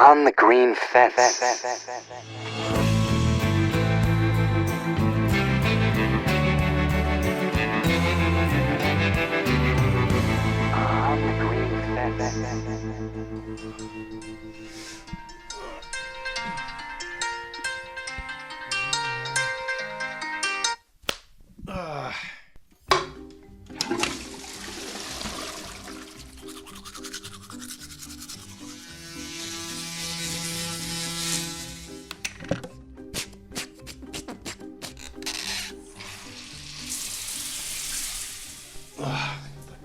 On the green fence. On the green fence.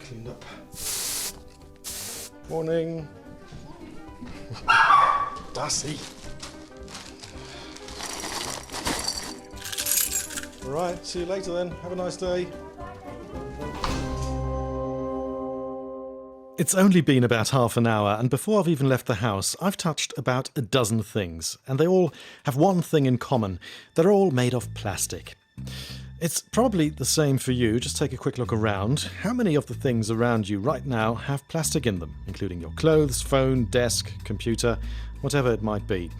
Cleaned up. Morning. Darcy. Alright, see you later then. Have a nice day. It's only been about half an hour, and before I've even left the house, I've touched about a dozen things, and they all have one thing in common. They're all made of plastic. It's probably the same for you. Just take a quick look around. How many of the things around you right now have plastic in them, including your clothes, phone, desk, computer, whatever it might be?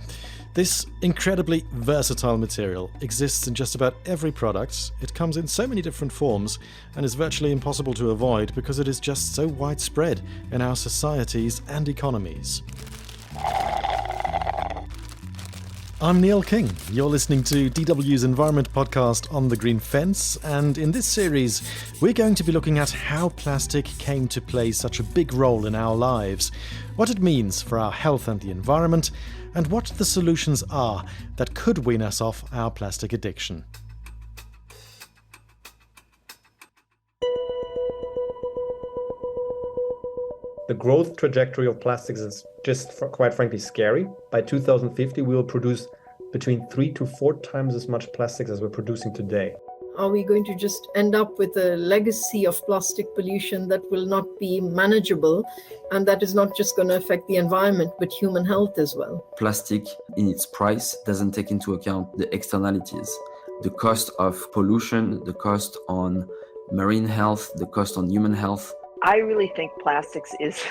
This incredibly versatile material exists in just about every product. It comes in so many different forms and is virtually impossible to avoid because it is just so widespread in our societies and economies. I'm Neil King. You're listening to DW's Environment podcast On the Green Fence, and in this series we're going to be looking at how plastic came to play such a big role in our lives, what it means for our health and the environment, and what the solutions are that could wean us off our plastic addiction. The growth trajectory of plastics is just quite frankly scary. By 2050, we will produce between 3 to 4 times as much plastics as we're producing today. Are we going to just end up with a legacy of plastic pollution that will not be manageable, and that is not just going to affect the environment but human health as well? Plastic in its price doesn't take into account the externalities, the cost of pollution, the cost on marine health, the cost on human health. I really think plastics is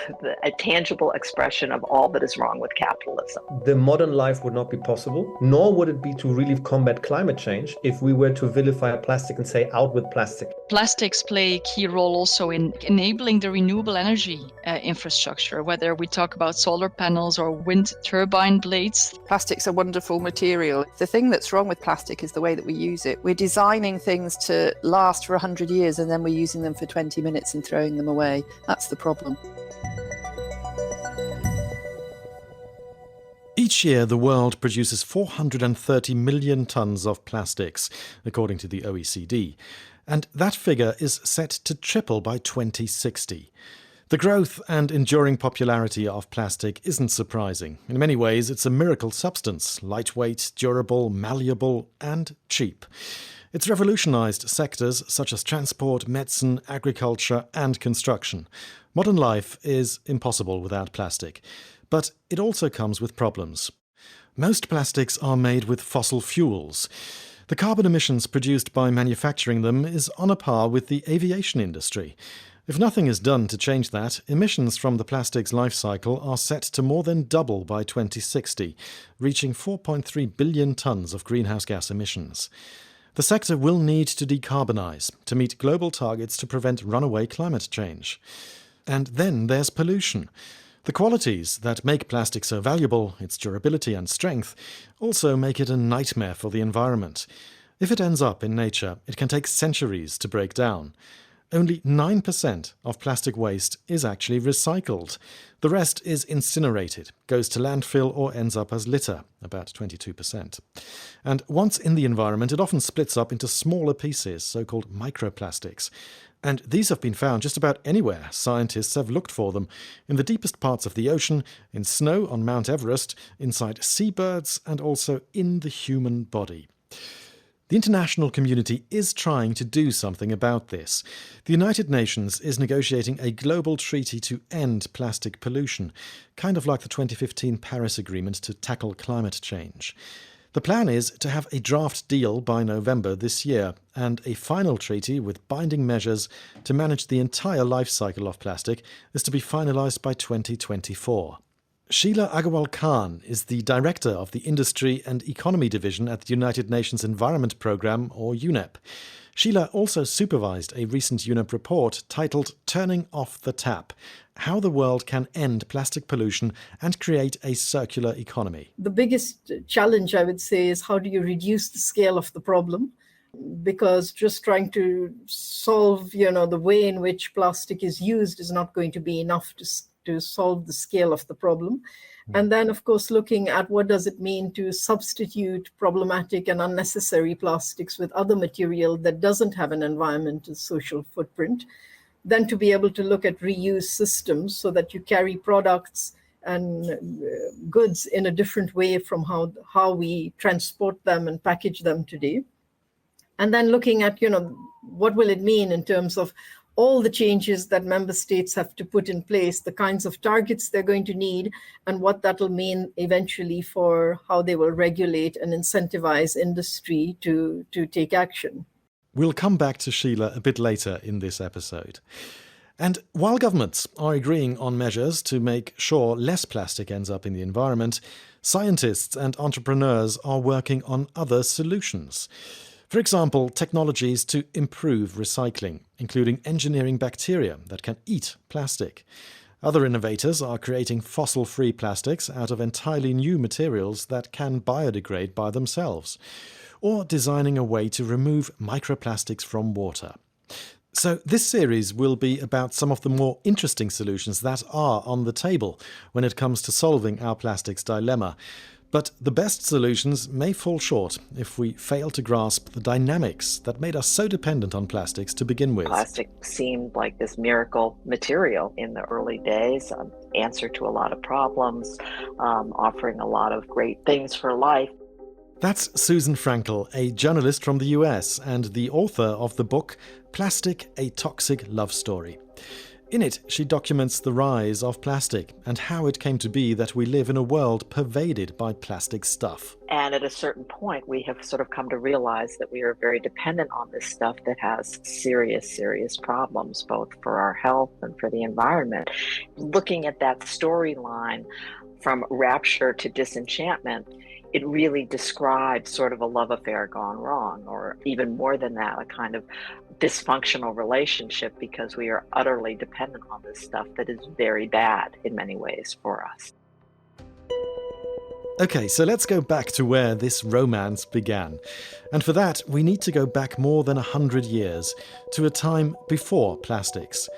a tangible expression of all that is wrong with capitalism. The modern life would not be possible, nor would it be to really combat climate change if we were to vilify plastic and say out with plastic. Plastics play a key role also in enabling the renewable energy infrastructure, whether we talk about solar panels or wind turbine blades. Plastic's a wonderful material. The thing that's wrong with plastic is the way that we use it. We're designing things to last for 100 years and then we're using them for 20 minutes and throwing them away. That's the problem. Each year, the world produces 430 million tonnes of plastics, according to the OECD, and that figure is set to triple by 2060. The growth and enduring popularity of plastic isn't surprising. In many ways, it's a miracle substance, lightweight, durable, malleable, and cheap. It's revolutionised sectors such as transport, medicine, agriculture and construction. Modern life is impossible without plastic, but it also comes with problems. Most plastics are made with fossil fuels. The carbon emissions produced by manufacturing them is on a par with the aviation industry. If nothing is done to change that, emissions from the plastic's life cycle are set to more than double by 2060, reaching 4.3 billion tonnes of greenhouse gas emissions. The sector will need to decarbonise to meet global targets to prevent runaway climate change. And then there's pollution. The qualities that make plastic so valuable, its durability and strength, also make it a nightmare for the environment. If it ends up in nature, it can take centuries to break down. Only 9% of plastic waste is actually recycled. The rest is incinerated, goes to landfill or ends up as litter, about 22%. And once in the environment, it often splits up into smaller pieces, so-called microplastics. And these have been found just about anywhere scientists have looked for them, in the deepest parts of the ocean, in snow on Mount Everest, inside seabirds, and also in the human body. The international community is trying to do something about this. The United Nations is negotiating a global treaty to end plastic pollution, kind of like the 2015 Paris Agreement to tackle climate change. The plan is to have a draft deal by November this year and a final treaty with binding measures to manage the entire life cycle of plastic is to be finalised by 2024. Sheila Agarwal Khan is the director of the Industry and Economy Division at the United Nations Environment Programme, or UNEP. Sheila also supervised a recent UNEP report titled Turning Off the Tap: How the World Can End Plastic Pollution and Create a Circular Economy. The biggest challenge, I would say, is how do you reduce the scale of the problem? Because just trying to solve, the way in which plastic is used is not going to be enough to solve the scale of the problem. And then, of course, looking at what does it mean to substitute problematic and unnecessary plastics with other material that doesn't have an environmental social footprint. Then to be able to look at reuse systems so that you carry products and goods in a different way from how we transport them and package them today. And then looking at, what will it mean in terms of all the changes that member states have to put in place, the kinds of targets they're going to need, and what that'll mean eventually for how they will regulate and incentivize industry to take action. We'll come back to Sheila a bit later in this episode. And while governments are agreeing on measures to make sure less plastic ends up in the environment, scientists and entrepreneurs are working on other solutions. For example, technologies to improve recycling, including engineering bacteria that can eat plastic. Other innovators are creating fossil-free plastics out of entirely new materials that can biodegrade by themselves, or designing a way to remove microplastics from water. So this series will be about some of the more interesting solutions that are on the table when it comes to solving our plastics dilemma. But the best solutions may fall short if we fail to grasp the dynamics that made us so dependent on plastics to begin with. Plastic seemed like this miracle material in the early days, answer to a lot of problems, offering a lot of great things for life. That's Susan Freinkel, a journalist from the US and the author of the book Plastic: A Toxic Love Story. In it, she documents the rise of plastic and how it came to be that we live in a world pervaded by plastic stuff. And at a certain point, we have sort of come to realize that we are very dependent on this stuff that has serious, serious problems, both for our health and for the environment. Looking at that storyline from rapture to disenchantment, it really describes sort of a love affair gone wrong, or even more than that, a kind of dysfunctional relationship, because we are utterly dependent on this stuff that is very bad in many ways for us. Okay, so let's go back to where this romance began. And for that, we need to go back more than 100 years, to a time before plastics,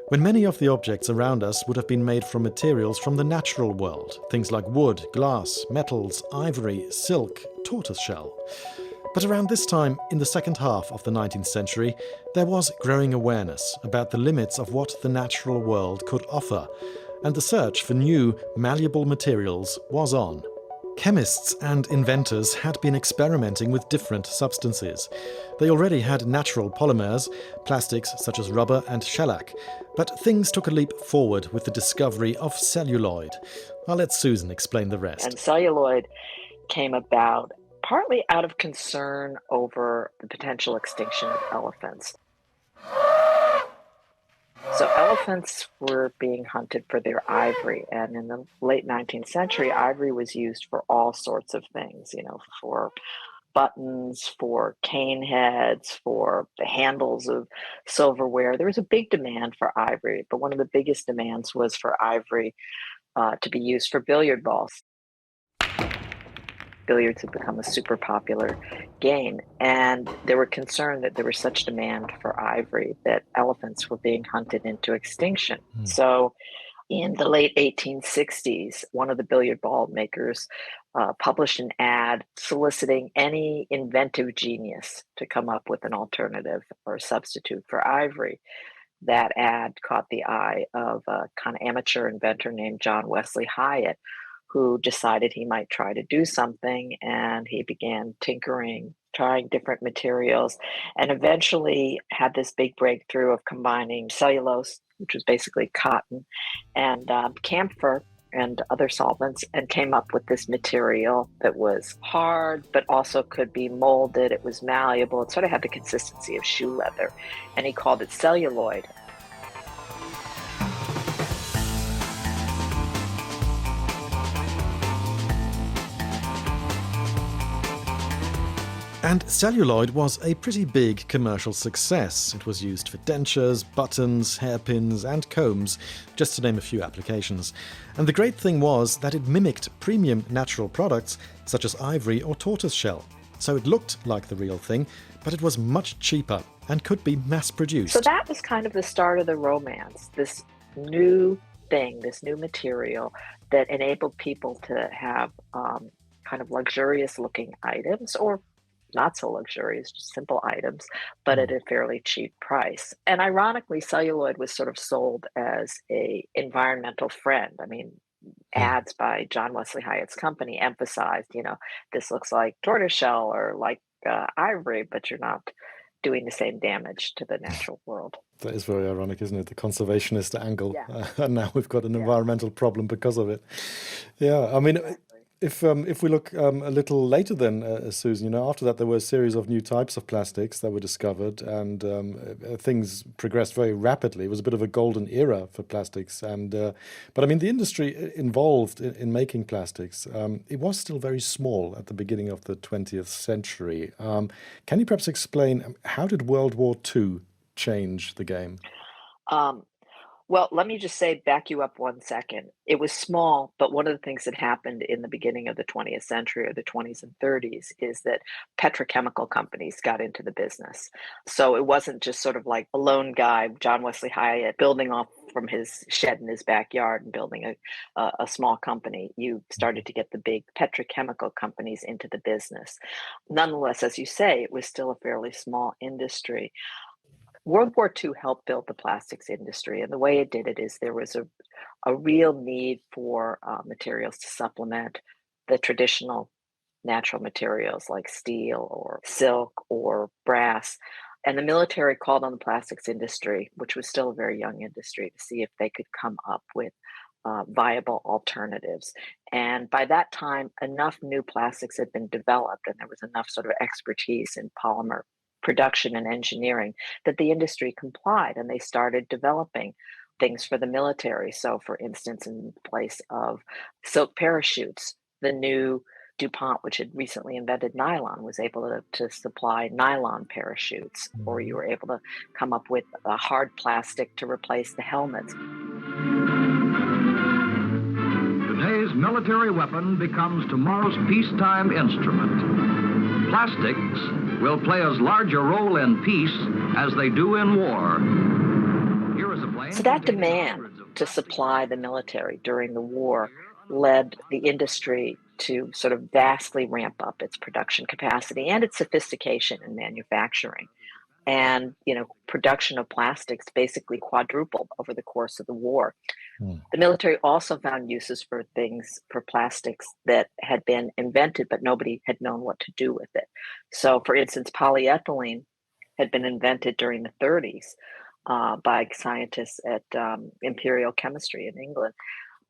when many of the objects around us would have been made from materials from the natural world, things like wood, glass, metals, ivory, silk, tortoiseshell. But around this time, in the second half of the 19th century, there was growing awareness about the limits of what the natural world could offer, and the search for new, malleable materials was on. Chemists and inventors had been experimenting with different substances. They already had natural polymers, plastics such as rubber and shellac, but things took a leap forward with the discovery of celluloid. I'll let Susan explain the rest. And celluloid came about partly out of concern over the potential extinction of elephants. So elephants were being hunted for their ivory, and in the late 19th century, ivory was used for all sorts of things, for buttons, for cane heads, for the handles of silverware. There was a big demand for ivory, but one of the biggest demands was for ivory to be used for billiard balls. Billiards had become a super popular game, and they were concerned that there was such demand for ivory that elephants were being hunted into extinction. So in the late 1860s, one of the billiard ball makers published an ad soliciting any inventive genius to come up with an alternative or substitute for ivory. That ad caught the eye of a kind of amateur inventor named John Wesley Hyatt, who decided he might try to do something, and he began tinkering, trying different materials, and eventually had this big breakthrough of combining cellulose, which was basically cotton, and camphor and other solvents, and came up with this material that was hard, but also could be molded. It was malleable. It sort of had the consistency of shoe leather, and he called it celluloid. And celluloid was a pretty big commercial success. It was used for dentures, buttons, hairpins and combs, just to name a few applications. And the great thing was that it mimicked premium natural products such as ivory or tortoiseshell. So it looked like the real thing, but it was much cheaper and could be mass-produced. So that was kind of the start of the romance, this new thing, this new material that enabled people to have kind of luxurious-looking items, or not so luxurious, just simple items, but at a fairly cheap price. And ironically, celluloid was sort of sold as a environmental friend. I mean, ads by John Wesley Hyatt's company emphasized, this looks like tortoiseshell or like ivory, but you're not doing the same damage to the natural world. That is very ironic, isn't it? The conservationist angle. Yeah. And now we've got an environmental problem because of it. Yeah, I mean, if we look a little later then, Susan, after that there were a series of new types of plastics that were discovered, and things progressed very rapidly. It was a bit of a golden era for plastics. But I mean, the industry involved in making plastics, it was still very small at the beginning of the 20th century. Can you perhaps explain, how did World War II change the game? Well, let me just back you up 1 second. It was small, but one of the things that happened in the beginning of the 20th century, or the 20s and 30s, is that petrochemical companies got into the business. So it wasn't just sort of like a lone guy, John Wesley Hyatt, building off from his shed in his backyard and building a small company. You started to get the big petrochemical companies into the business. Nonetheless, as you say, it was still a fairly small industry. World War II helped build the plastics industry, and the way it did it is there was a real need for materials to supplement the traditional natural materials like steel or silk or brass. And the military called on the plastics industry, which was still a very young industry, to see if they could come up with viable alternatives. And by that time, enough new plastics had been developed, and there was enough sort of expertise in polymer production and engineering that the industry complied, and they started developing things for the military. So for instance, in place of silk parachutes, the new DuPont, which had recently invented nylon, was able to supply nylon parachutes, or you were able to come up with a hard plastic to replace the helmets. Today's military weapon becomes tomorrow's peacetime instrument. Plastics will play as large a role in peace as they do in war. Here is a plane. So that demand to supply the military during the war led the industry to sort of vastly ramp up its production capacity and its sophistication in manufacturing. And, production of plastics basically quadrupled over the course of the war. The military also found uses for plastics that had been invented, but nobody had known what to do with it. So, for instance, polyethylene had been invented during the 30s by scientists at Imperial Chemistry in England.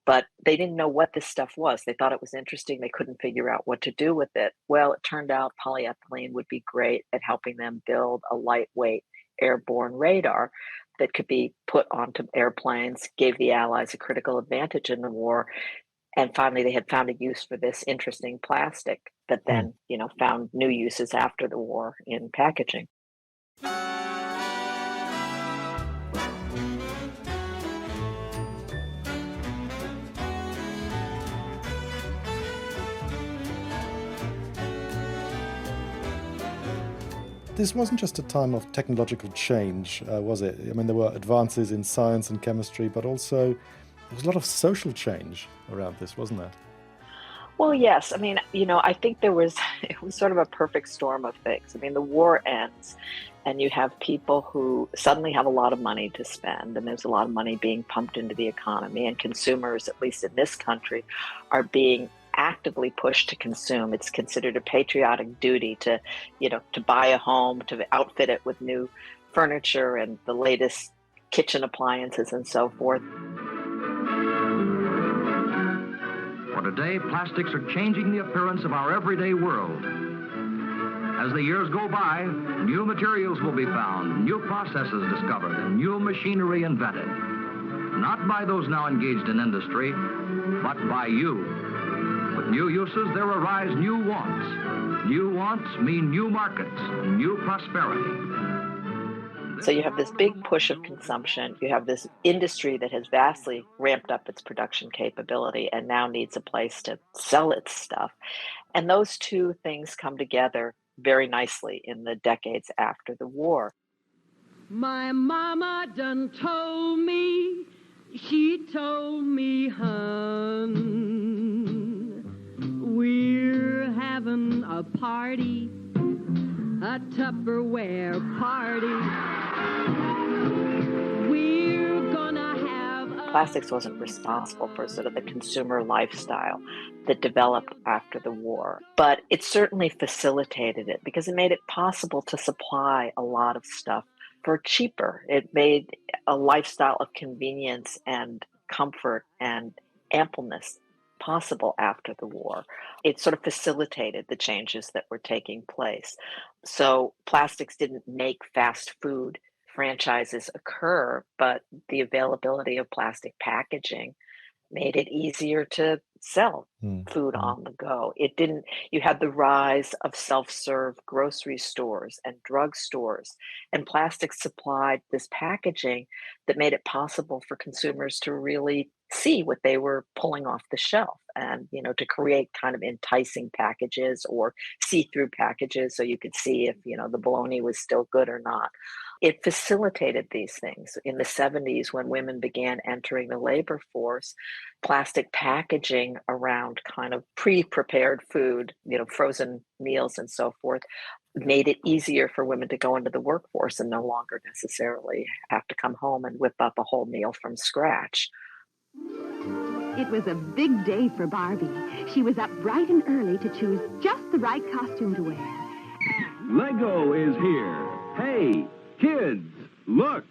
But they didn't know what this stuff was. They thought it was interesting. They couldn't figure out what to do with it. Well, it turned out polyethylene would be great at helping them build a lightweight airborne radar that could be put onto airplanes, gave the Allies a critical advantage in the war. And finally, they had found a use for this interesting plastic that then, found new uses after the war in packaging. This wasn't just a time of technological change, was it? I mean, there were advances in science and chemistry, but also there was a lot of social change around this, wasn't there? Well, yes. I mean, I think it was sort of a perfect storm of things. I mean, the war ends and you have people who suddenly have a lot of money to spend, and there's a lot of money being pumped into the economy, and consumers, at least in this country, are being actively pushed to consume. It's considered a patriotic duty to buy a home, to outfit it with new furniture and the latest kitchen appliances and so forth. For today, plastics are changing the appearance of our everyday world. As the years go by, new materials will be found, new processes discovered, and new machinery invented. Not by those now engaged in industry, but by you. With new uses, there arise new wants. New wants mean new markets, new prosperity. So you have this big push of consumption. You have this industry that has vastly ramped up its production capability and now needs a place to sell its stuff. And those two things come together very nicely in the decades after the war. My mama done told me, she told me, hun, we're having a party, a Tupperware party. We're gonna have a... Plastics wasn't responsible for sort of the consumer lifestyle that developed after the war, but it certainly facilitated it because it made it possible to supply a lot of stuff for cheaper. It made a lifestyle of convenience and comfort and ampleness possible after the war. It sort of facilitated the changes that were taking place. So plastics didn't make fast food franchises occur, but the availability of plastic packaging made it easier to sell food on the go. It didn't, you had the rise of self-serve grocery stores and drugstores, and plastics supplied this packaging that made it possible for consumers to really see what they were pulling off the shelf and, you know, to create kind of enticing packages or see-through packages so you could see if, you know, the bologna was still good or not. It facilitated these things. In the 70s, when women began entering the labor force, plastic packaging around kind of pre-prepared food, you know, frozen meals and so forth, made it easier for women to go into the workforce and no longer necessarily have to come home and whip up a whole meal from scratch. It was a big day for Barbie. She was up bright and early to choose just the right costume to wear. Lego is here. Hey, kids, look.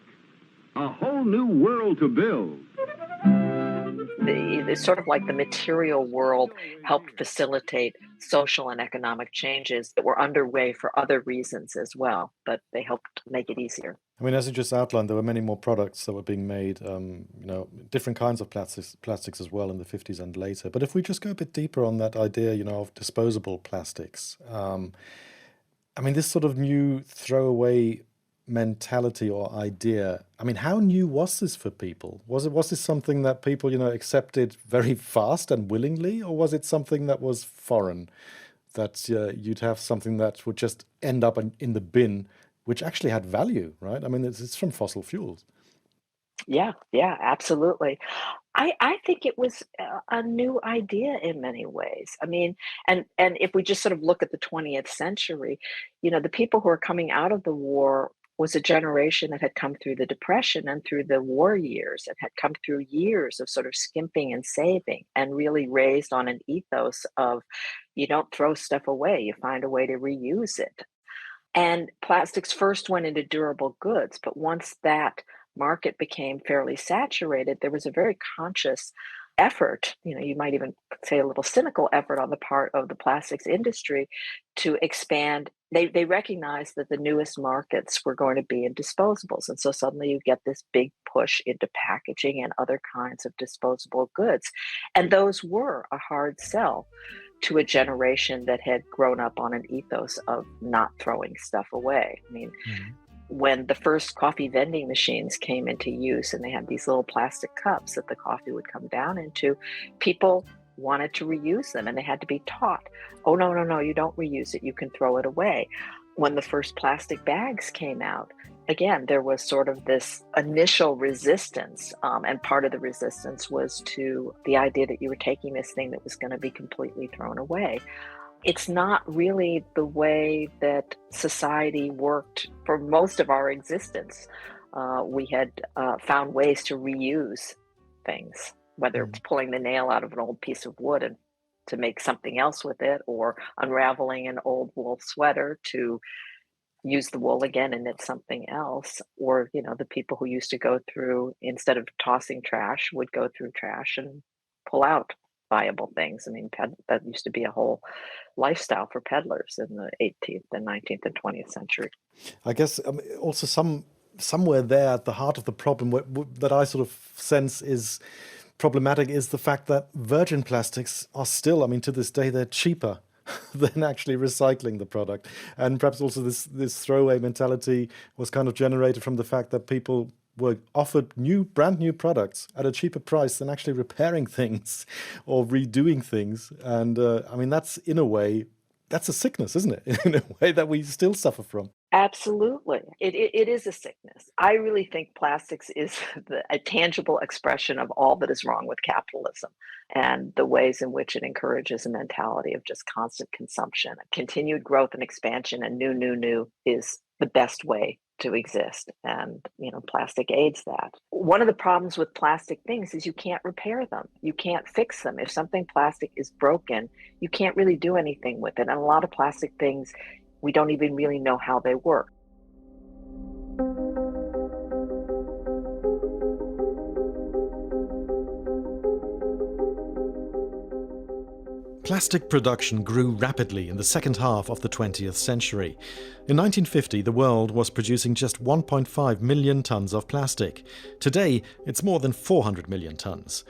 A whole new world to build. It's sort of like the material world helped facilitate social and economic changes that were underway for other reasons as well, but they helped make it easier. I mean, as you just outlined, there were many more products that were being made, you know, different kinds of plastics as well in the 50s and later. But if we just go a bit deeper on that idea, you know, of disposable plastics, I mean, this sort of new throwaway mentality or idea, I mean, how new was this for people? Was this something that people, you know, accepted very fast and willingly, or was it something that was foreign, that you'd have something that would just end up in the bin, which actually had value, right? I mean, it's from fossil fuels. Yeah, absolutely. I think it was a new idea in many ways. I mean, and if we just sort of look at the 20th century, you know, the people who are coming out of the war was a generation that had come through the Depression and through the war years and had come through years of sort of skimping and saving and really raised on an ethos of you don't throw stuff away, you find a way to reuse it. And plastics first went into durable goods, but once that market became fairly saturated, there was a very conscious effort, you know, you might even say a little cynical effort on the part of the plastics industry to expand. They recognized that the newest markets were going to be in disposables. And so suddenly you get this big push into packaging and other kinds of disposable goods. And those were a hard sell to a generation that had grown up on an ethos of not throwing stuff away. I mean, when the first coffee vending machines came into use and they had these little plastic cups that the coffee would come down into, people wanted to reuse them and they had to be taught, oh, no, you don't reuse it, you can throw it away. When the first plastic bags came out, again, there was sort of this initial resistance, and part of the resistance was to the idea that you were taking this thing that was going to be completely thrown away. It's not really the way that society worked for most of our existence. We had found ways to reuse things, whether it's pulling the nail out of an old piece of wood and to make something else with it, or unraveling an old wool sweater to use the wool again and knit something else. Or, you know, the people who used to go through, instead of tossing trash, would go through trash and pull out viable things. I mean, that used to be a whole lifestyle for peddlers in the 18th and 19th and 20th century. I guess also somewhere there at the heart of the problem that I sort of sense is problematic is the fact that virgin plastics are still, I mean, to this day, they're cheaper than actually recycling the product. And perhaps also this throwaway mentality was kind of generated from the fact that people were offered brand new products at a cheaper price than actually repairing things or redoing things. And I mean, that's in a way, that's a sickness, isn't it? In a way that we still suffer from. Absolutely. It is a sickness. I really think plastics is a tangible expression of all that is wrong with capitalism and the ways in which it encourages a mentality of just constant consumption. Continued growth and expansion and new is the best way to exist. And, plastic aids that. One of the problems with plastic things is you can't repair them. You can't fix them. If something plastic is broken, you can't really do anything with it. And a lot of plastic things, we don't even really know how they work. Plastic production grew rapidly in the second half of the 20th century. In 1950, the world was producing just 1.5 million tons of plastic. Today, it's more than 400 million tons.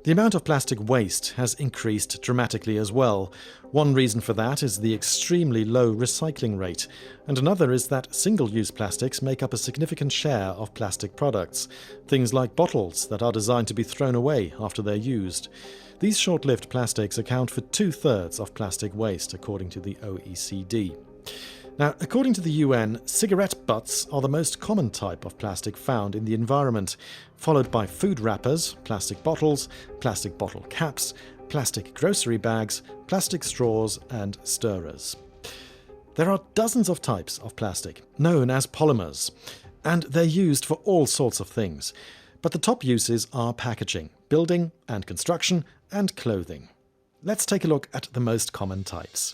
The amount of plastic waste has increased dramatically as well. One reason for that is the extremely low recycling rate, and another is that single-use plastics make up a significant share of plastic products, things like bottles that are designed to be thrown away after they're used. These short-lived plastics account for 2/3 of plastic waste, according to the OECD. Now, according to the UN, cigarette butts are the most common type of plastic found in the environment, followed by food wrappers, plastic bottles, plastic bottle caps, plastic grocery bags, plastic straws, and stirrers. There are dozens of types of plastic, known as polymers, and they're used for all sorts of things. But the top uses are packaging, building and construction, and clothing. Let's take a look at the most common types.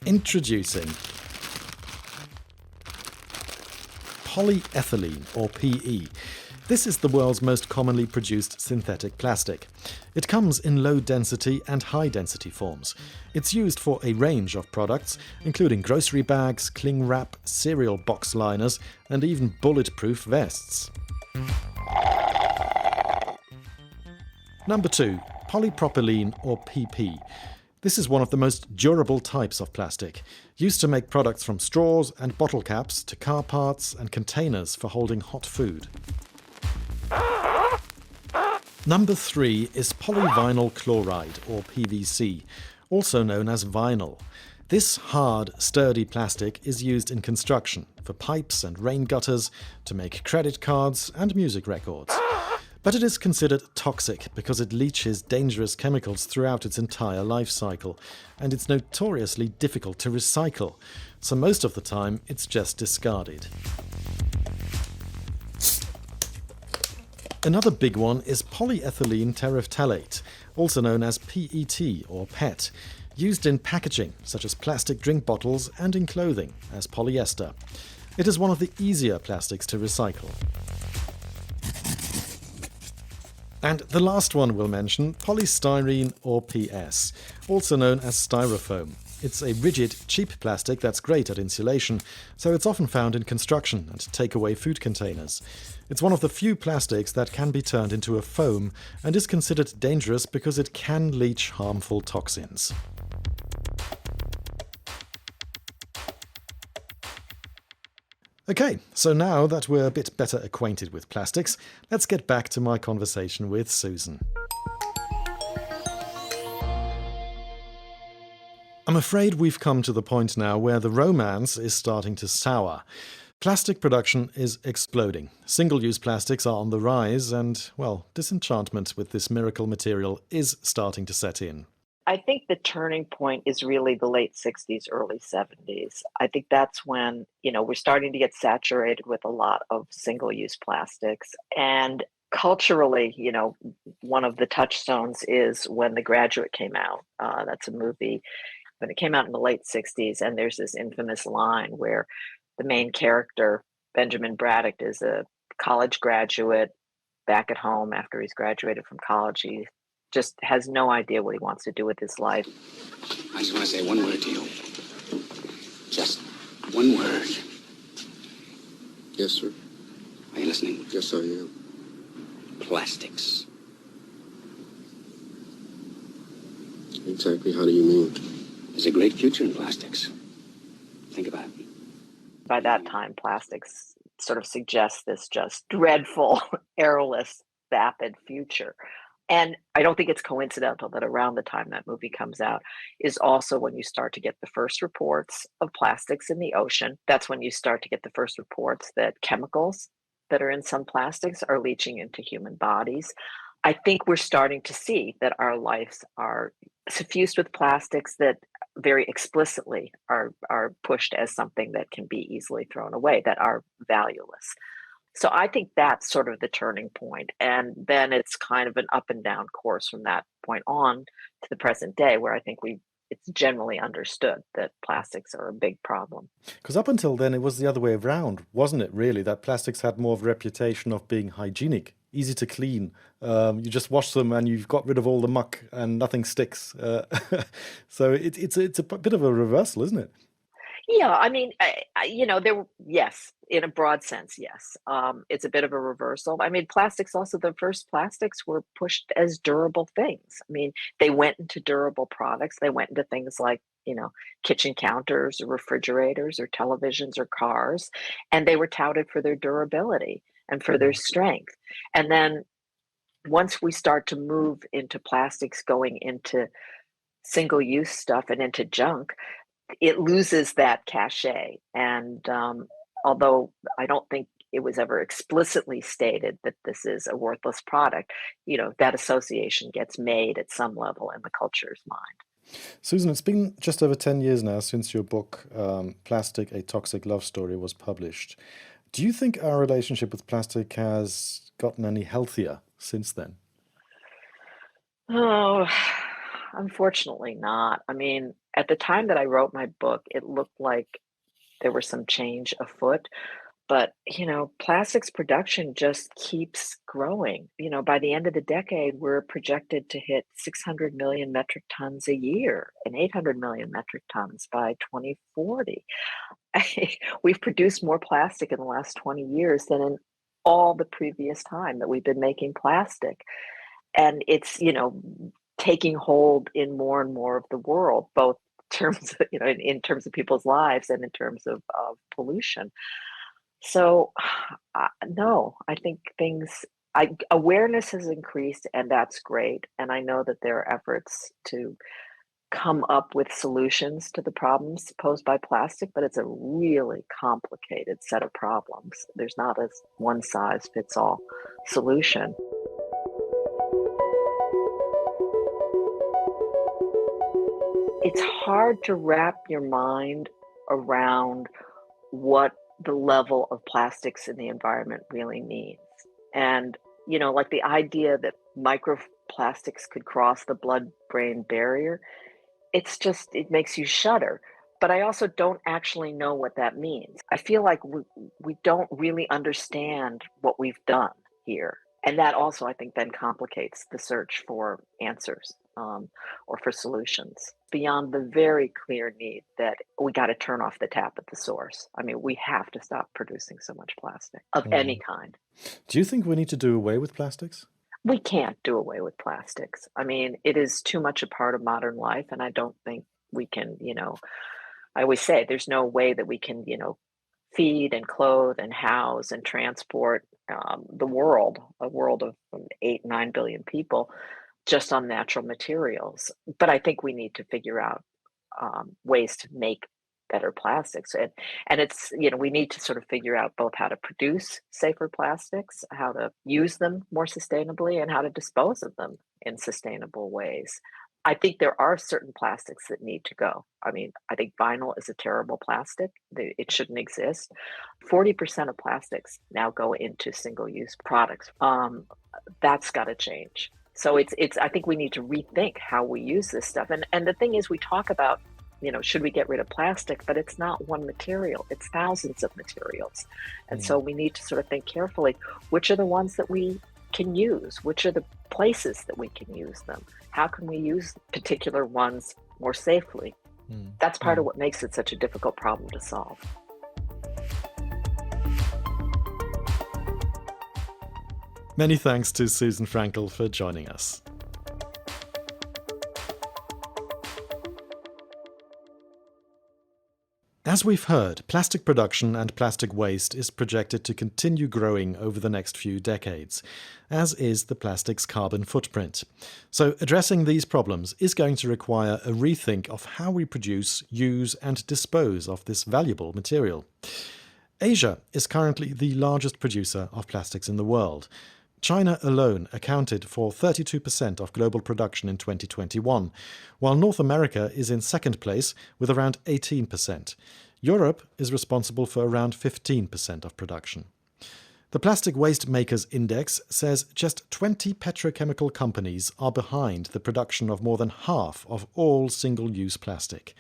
Introducing polyethylene, or PE. This is the world's most commonly produced synthetic plastic. It comes in low-density and high-density forms. It's used for a range of products, including grocery bags, cling wrap, cereal box liners, and even bulletproof vests. Number 2. Polypropylene, or PP. This is one of the most durable types of plastic, used to make products from straws and bottle caps to car parts and containers for holding hot food. Number 3 is polyvinyl chloride, or PVC, also known as vinyl. This hard, sturdy plastic is used in construction, for pipes and rain gutters, to make credit cards and music records. But it is considered toxic because it leaches dangerous chemicals throughout its entire life cycle, and it's notoriously difficult to recycle, so most of the time it's just discarded. Another big one is polyethylene terephthalate, also known as PET or PET, used in packaging such as plastic drink bottles and in clothing as polyester. It is one of the easier plastics to recycle. And the last one we'll mention, polystyrene or PS, also known as styrofoam. It's a rigid, cheap plastic that's great at insulation, so it's often found in construction and takeaway food containers. It's one of the few plastics that can be turned into a foam and is considered dangerous because it can leach harmful toxins. Okay, so now that we're a bit better acquainted with plastics, let's get back to my conversation with Susan. I'm afraid we've come to the point now where the romance is starting to sour. Plastic production is exploding. Single-use plastics are on the rise and, well, disenchantment with this miracle material is starting to set in. I think the turning point is really the late 60s, early 70s. I think that's when, we're starting to get saturated with a lot of single-use plastics. And culturally, one of the touchstones is when The Graduate came out. That's a movie, when it came out in the late 60s. And there's this infamous line where the main character, Benjamin Braddock, is a college graduate back at home after he's graduated from college. He just has no idea what he wants to do with his life. I just want to say one word to you. Just one word. Yes, sir. Are you listening? Yes, I am. Plastics. Exactly how do you mean? There's a great future in plastics. Think about it. By that time, plastics sort of suggests this just dreadful, airless, vapid future. And I don't think it's coincidental that around the time that movie comes out is also when you start to get the first reports of plastics in the ocean. That's when you start to get the first reports that chemicals that are in some plastics are leaching into human bodies. I think we're starting to see that our lives are suffused with plastics that very explicitly are pushed as something that can be easily thrown away, that are valueless. So I think that's sort of the turning point. And then it's kind of an up and down course from that point on to the present day, where I think it's generally understood that plastics are a big problem. Because up until then, it was the other way around, wasn't it, really? That plastics had more of a reputation of being hygienic, easy to clean. You just wash them and you've got rid of all the muck and nothing sticks. So it's a bit of a reversal, isn't it? Yeah, I mean, yes, in a broad sense, yes. It's a bit of a reversal. I mean, plastics also, the first plastics were pushed as durable things. I mean, they went into durable products. They went into things like, kitchen counters or refrigerators or televisions or cars, and they were touted for their durability and for their strength. And then once we start to move into plastics going into single-use stuff and into junk, it loses that cachet. And although I don't think it was ever explicitly stated that this is a worthless product, that association gets made at some level in the culture's mind. Susan, it's been just over 10 years now since your book, Plastic, A Toxic Love Story, was published. Do you think our relationship with plastic has gotten any healthier since then? Oh, unfortunately not. I mean, at the time that I wrote my book, it looked like there was some change afoot. But, plastics production just keeps growing. By the end of the decade, we're projected to hit 600 million metric tons a year and 800 million metric tons by 2040. We've produced more plastic in the last 20 years than in all the previous time that we've been making plastic. And it's, taking hold in more and more of the world, both in terms of, in terms of people's lives and in terms of pollution. So, no, I think awareness has increased, and that's great. And I know that there are efforts to come up with solutions to the problems posed by plastic, but it's a really complicated set of problems. There's not a one-size-fits-all solution. It's hard to wrap your mind around what the level of plastics in the environment really means. And, like the idea that microplastics could cross the blood-brain barrier, it makes you shudder. But I also don't actually know what that means. I feel like we don't really understand what we've done here. And that also, I think, then complicates the search for answers or for solutions beyond the very clear need that we got to turn off the tap at the source. I mean, we have to stop producing so much plastic of any kind. Do you think we need to do away with plastics? We can't do away with plastics. I mean, it is too much a part of modern life, and I don't think we can, I always say there's no way that we can, feed and clothe and house and transport a world of 8-9 billion people just on natural materials. But I think we need to figure out ways to make better plastics. And it's, we need to sort of figure out both how to produce safer plastics, how to use them more sustainably, and how to dispose of them in sustainable ways. I think there are certain plastics that need to go. I mean, I think vinyl is a terrible plastic. It shouldn't exist. 40% of plastics now go into single-use products. That's got to change. So I think we need to rethink how we use this stuff. And the thing is, we talk about, should we get rid of plastic? But it's not one material. It's thousands of materials. And so we need to sort of think carefully, which are the ones that we can use? Which are the places that we can use them? How can we use particular ones more safely? That's part of what makes it such a difficult problem to solve. Many thanks to Susan Freinkel for joining us. As we've heard, plastic production and plastic waste is projected to continue growing over the next few decades, as is the plastic's carbon footprint. So addressing these problems is going to require a rethink of how we produce, use and dispose of this valuable material. Asia is currently the largest producer of plastics in the world. China alone accounted for 32% of global production in 2021, while North America is in second place with around 18%. Europe is responsible for around 15% of production. The Plastic Waste Makers Index says just 20 petrochemical companies are behind the production of more than half of all single-use plastic.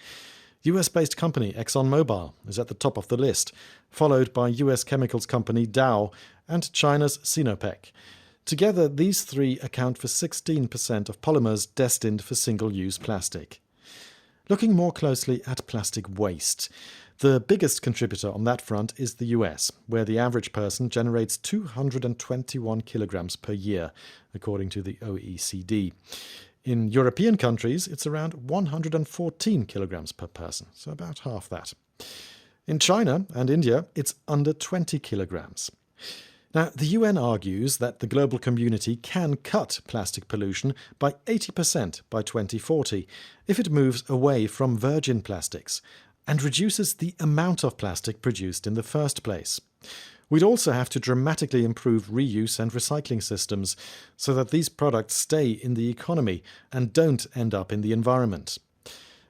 US-based company ExxonMobil is at the top of the list, followed by US chemicals company Dow and China's Sinopec. Together, these three account for 16% of polymers destined for single-use plastic. Looking more closely at plastic waste, the biggest contributor on that front is the US, where the average person generates 221 kilograms per year, according to the OECD. In European countries, it's around 114 kilograms per person, so about half that. In China and India, it's under 20 kilograms. Now, the UN argues that the global community can cut plastic pollution by 80% by 2040 if it moves away from virgin plastics and reduces the amount of plastic produced in the first place. We'd also have to dramatically improve reuse and recycling systems so that these products stay in the economy and don't end up in the environment.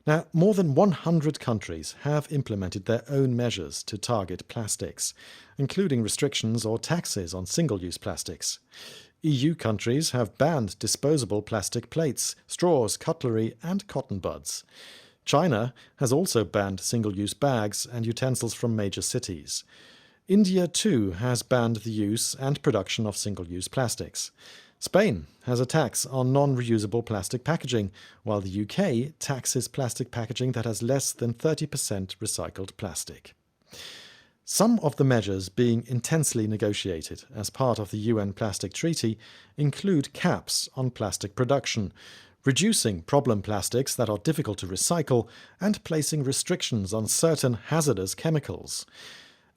Now, more than 100 countries have implemented their own measures to target plastics, including restrictions or taxes on single-use plastics. EU countries have banned disposable plastic plates, straws, cutlery and cotton buds. China has also banned single-use bags and utensils from major cities. India, too, has banned the use and production of single-use plastics. Spain has a tax on non-reusable plastic packaging, while the UK taxes plastic packaging that has less than 30% recycled plastic. Some of the measures being intensely negotiated as part of the UN Plastic Treaty include caps on plastic production, reducing problem plastics that are difficult to recycle, and placing restrictions on certain hazardous chemicals.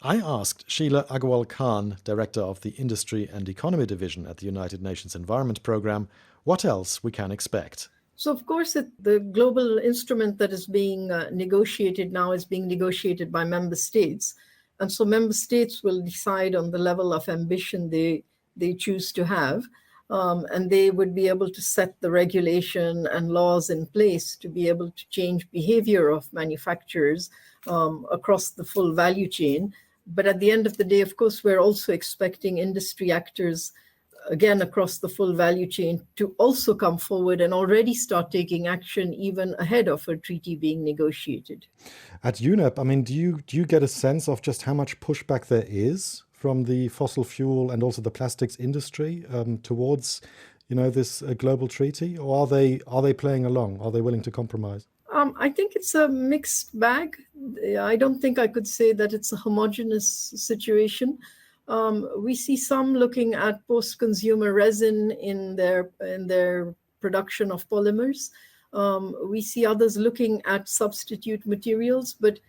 I asked Sheila Agarwal-Khan, Director of the Industry and Economy Division at the United Nations Environment Programme, what else we can expect. So, of course, the global instrument that is being negotiated now is being negotiated by member states. And so member states will decide on the level of ambition they choose to have. And they would be able to set the regulation and laws in place to be able to change behavior of manufacturers across the full value chain. But at the end of the day, of course, we're also expecting industry actors, again, across the full value chain, to also come forward and already start taking action even ahead of a treaty being negotiated. At UNEP, I mean, do you get a sense of just how much pushback there is from the fossil fuel and also the plastics industry towards, this global treaty, or are they playing along? Are they willing to compromise? I think it's a mixed bag. I don't think I could say that it's a homogeneous situation. We see some looking at post-consumer resin in their production of polymers. We see others looking at substitute materials, but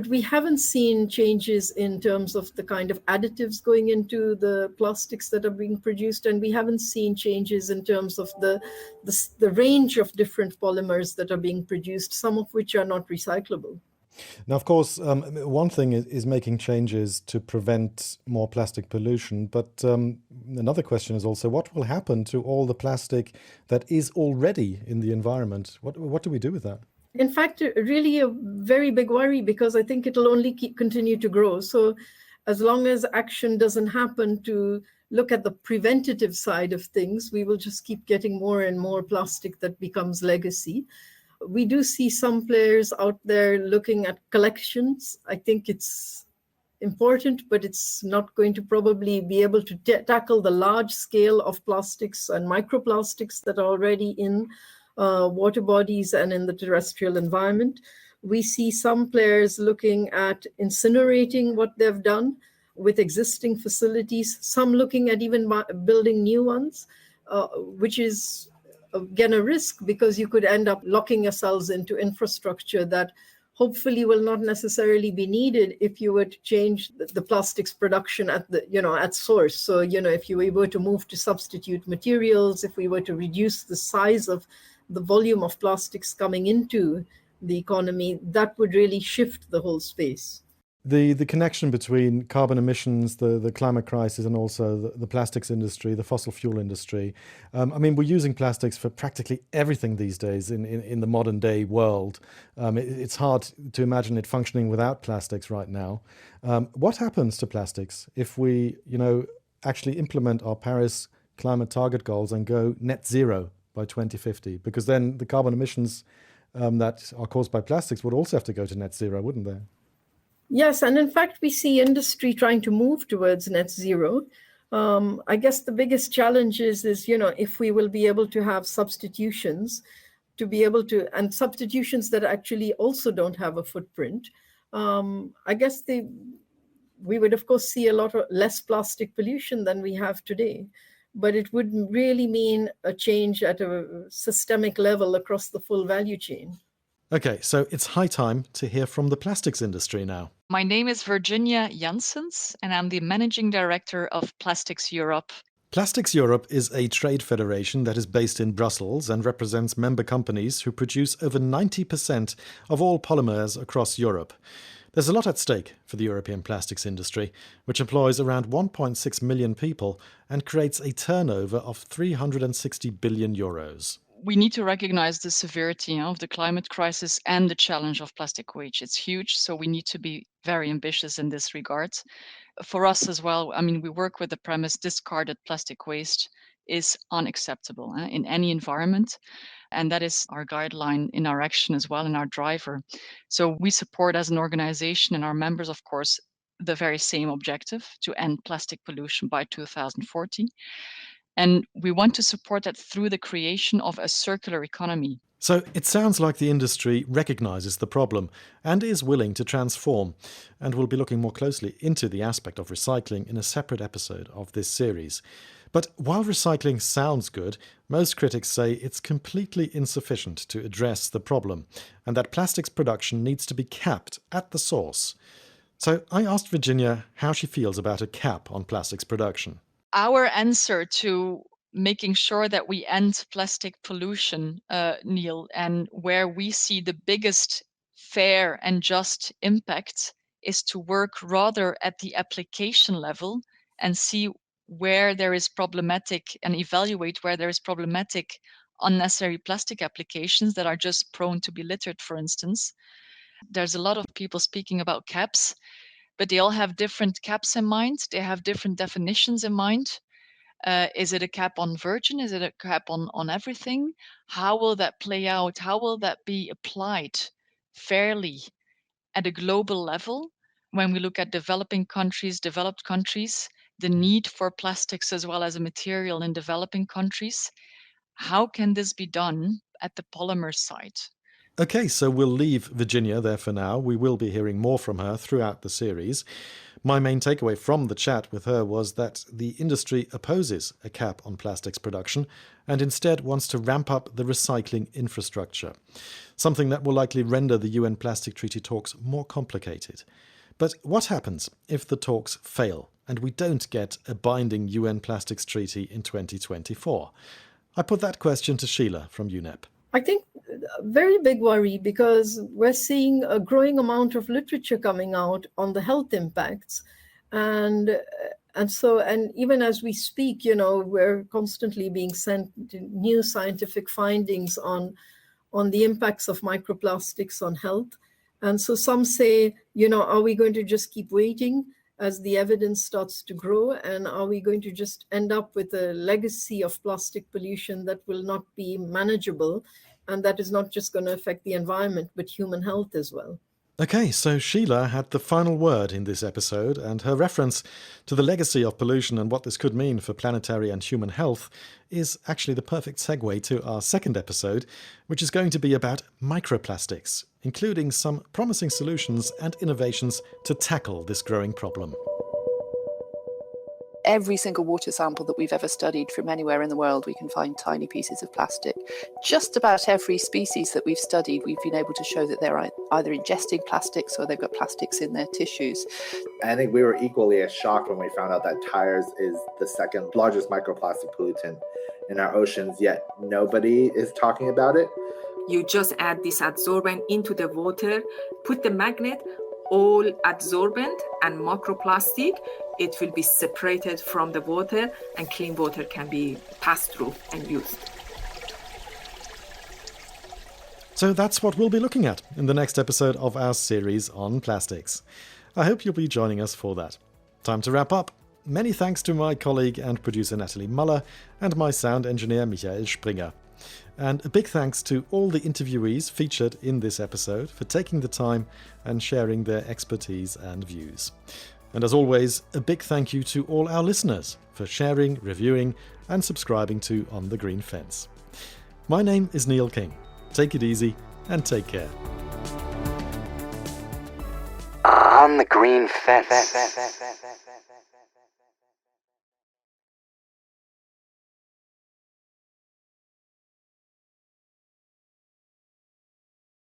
we haven't seen changes in terms of the kind of additives going into the plastics that are being produced, and we haven't seen changes in terms of the range of different polymers that are being produced, some of which are not recyclable. Now, of course, one thing is making changes to prevent more plastic pollution, but another question is also what will happen to all the plastic that is already in the environment? What do we do with that? In fact, really a very big worry, because I think it'll only continue to grow. So as long as action doesn't happen to look at the preventative side of things, we will just keep getting more and more plastic that becomes legacy. We do see some players out there looking at collections. I think it's important, but it's not going to probably be able to tackle the large scale of plastics and microplastics that are already in water bodies and in the terrestrial environment. We see some players looking at incinerating what they've done. with existing facilities, some looking at even building new ones, which is again a risk because you could end up locking yourselves into infrastructure that hopefully will not necessarily be needed if you were to change the plastics production at at source. So, if we were to move to substitute materials, if we were to reduce the size of the volume of plastics coming into the economy, that would really shift the whole space. The connection between carbon emissions, the climate crisis, and also the plastics industry, the fossil fuel industry. We're using plastics for practically everything these days in the modern day world. It's hard to imagine it functioning without plastics right now. What happens to plastics if we, actually implement our Paris climate target goals and go net zero by 2050? Because then the carbon emissions that are caused by plastics would also have to go to net zero, wouldn't they? Yes, and in fact, we see industry trying to move towards net zero. I guess the biggest challenge is if we will be able to have substitutions, and substitutions that actually also don't have a footprint. I guess we would, of course, see a lot less plastic pollution than we have today. But it would really mean a change at a systemic level across the full value chain. Okay, so it's high time to hear from the plastics industry now. My name is Virginia Janssens, and I'm the Managing Director of Plastics Europe. Plastics Europe is a trade federation that is based in Brussels and represents member companies who produce over 90% of all polymers across Europe. There's a lot at stake for the European plastics industry, which employs around 1.6 million people and creates a turnover of 360 billion euros. We need to recognize the severity of the climate crisis and the challenge of plastic waste. It's huge, so we need to be very ambitious in this regard. For us as well, we work with the premise discarded plastic waste is unacceptable in any environment. And that is our guideline in our action as well, and our driver. So we support as an organization and our members, of course, the very same objective to end plastic pollution by 2040. And we want to support that through the creation of a circular economy. So it sounds like the industry recognizes the problem and is willing to transform. And we'll be looking more closely into the aspect of recycling in a separate episode of this series. But while recycling sounds good, most critics say it's completely insufficient to address the problem and that plastics production needs to be capped at the source. So I asked Virginia how she feels about a cap on plastics production. Our answer to making sure that we end plastic pollution, Neil, and where we see the biggest fair and just impact is to work rather at the application level and see where there is problematic and evaluate where there is problematic unnecessary plastic applications that are just prone to be littered, for instance. There's a lot of people speaking about caps, but they all have different caps in mind. They have different definitions in mind. Is it a cap on virgin? Is it a cap on everything? How will that play out? How will that be applied fairly at a global level? When we look at developing countries, developed countries, the need for plastics as well as a material in developing countries, how can this be done at the polymer side? Okay, so we'll leave Virginia there for now. We will be hearing more from her throughout the series. My main takeaway from the chat with her was that the industry opposes a cap on plastics production and instead wants to ramp up the recycling infrastructure, something that will likely render the UN Plastic Treaty talks more complicated. But what happens if the talks fail and we don't get a binding UN Plastics Treaty in 2024? I put that question to Sheila from UNEP. I think a very big worry because we're seeing a growing amount of literature coming out on the health impacts. And even as we speak, we're constantly being sent new scientific findings on the impacts of microplastics on health. And so some say, are we going to just keep waiting as the evidence starts to grow? And are we going to just end up with a legacy of plastic pollution that will not be manageable? And that is not just going to affect the environment, but human health as well. Okay, so Sheila had the final word in this episode, and her reference to the legacy of pollution and what this could mean for planetary and human health is actually the perfect segue to our second episode, which is going to be about microplastics, including some promising solutions and innovations to tackle this growing problem. Every single water sample that we've ever studied from anywhere in the world, we can find tiny pieces of plastic. Just about every species that we've studied, we've been able to show that they're either ingesting plastics or they've got plastics in their tissues. I think we were equally as shocked when we found out that tires is the second largest microplastic pollutant in our oceans, yet nobody is talking about it. You just add this adsorbent into the water, put the magnet, all adsorbent and microplastic, it will be separated from the water and clean water can be passed through and used. So that's what we'll be looking at in the next episode of our series on plastics. I hope you'll be joining us for that. Time to wrap up. Many thanks to my colleague and producer Natalie Muller and my sound engineer Michael Springer. And a big thanks to all the interviewees featured in this episode for taking the time and sharing their expertise and views. And as always, a big thank you to all our listeners for sharing, reviewing and subscribing to On the Green Fence. My name is Neil King. Take it easy and take care. On the Green Fence.